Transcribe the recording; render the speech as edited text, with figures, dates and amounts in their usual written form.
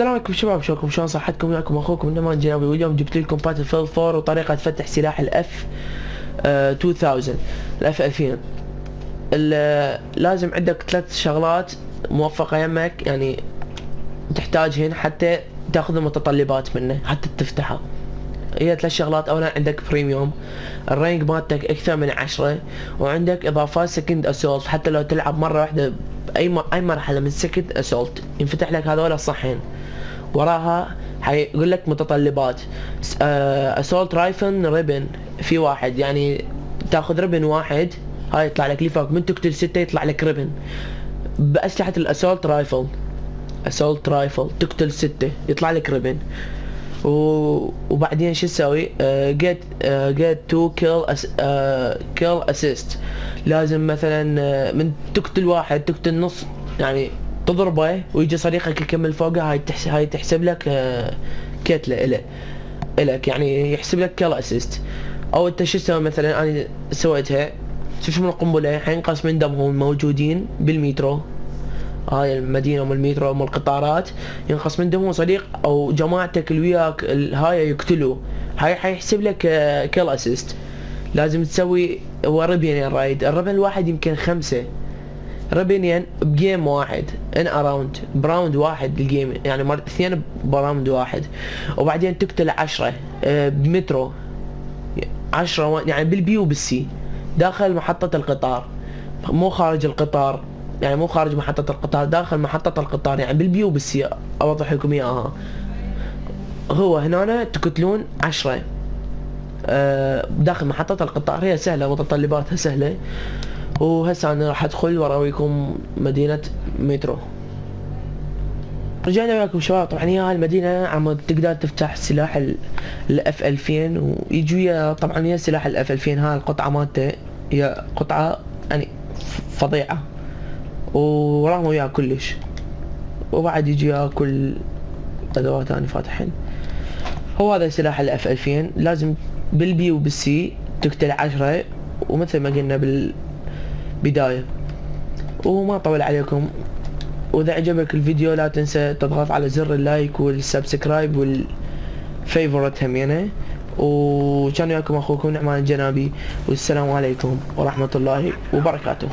السلام عليكم شباب، شلونكم؟ صحتكم؟ وياكم اخوكم نمان جنابي، واليوم جبت لكم باتل فيلد 4 وطريقة فتح سلاح الاف 2000 الاف 2000. لازم عندك 3 شغلات موفقة يمك، يعني تحتاجهن حتى تاخذ المتطلبات منه حتى تفتحه. هي 3 شغلات. اولا عندك بريميوم، الرينج مالتك اكثر من 10، وعندك اضافات سكند اسولت، حتى لو تلعب مرة واحدة اي مرحلة من سكند اسولت ينفتح لك هذول الصحين. وراها حيقول لك متطلبات اسولت رايفل ريبن، في واحد يعني تاخذ ريبن واحد، هاي يطلع لك لي فوق من تقتل 6 يطلع لك ريبن بأسلحة الاسولت رايفل. اسولت رايفل تقتل 6 يطلع لك ريبن. وبعدين شو تسوي؟ جيت تو كيل اسيست. لازم مثلا من تقتل واحد تقتل نص، يعني تضربه ويجي صديقك يكمل فوقه، هاي تحسب لك كتله الك، يعني يحسب لك كيل اسيست. او انت شو تسوي؟ مثلا انا سويتها، شوف من القنبله حينقص من دمهم الموجودين بالمترو، هاي المدينة من المترو من القطارات، ينقص من دمهم صديق او جماعتك اللي وياك هاي يقتلوا، هاي حيحسب لك كيل اسيست. لازم تسوي هو ربينين رايد، الربن الواحد يمكن 5 ربينين بجيم واحد، ان اراوند براوند واحد الجيم، يعني 2 براوند واحد. وبعدين تقتل 10 بمترو، 10 يعني بالبي وبالسي، داخل محطة القطار، مو خارج القطار، يعني مو خارج محطة القطار، داخل محطة القطار، يعني بالبي وبالسي. اوضح لكم اياها. هو هنا تقتلون 10 داخل محطة القطار، هي سهلة متطلباتها سهلة. وهسه انا راح ادخل واراويكم مدينة مترو. رجعنا وياكم شباب. طبعا هي هاي المدينة عم تقدر تفتح سلاح الاف 2000 ويجي ويا، طبعا هي سلاح الاف 2000 هاي القطعة مالته هي قطعة يعني فظيعة وراهم وياه كلش. وبعد يجي وياه كل ادوات اني فاتحين. هو هذا سلاح الاف 2000، لازم بالبي وبالسي تقتل 10، ومثل ما قلنا بالبداية. وما طول عليكم، واذا عجبك الفيديو لا تنسى تضغط على زر اللايك والسبسكرايب والفيفورت همينه. وكان وياكم اخوكم نعمان الجنابي، والسلام عليكم ورحمة الله وبركاته.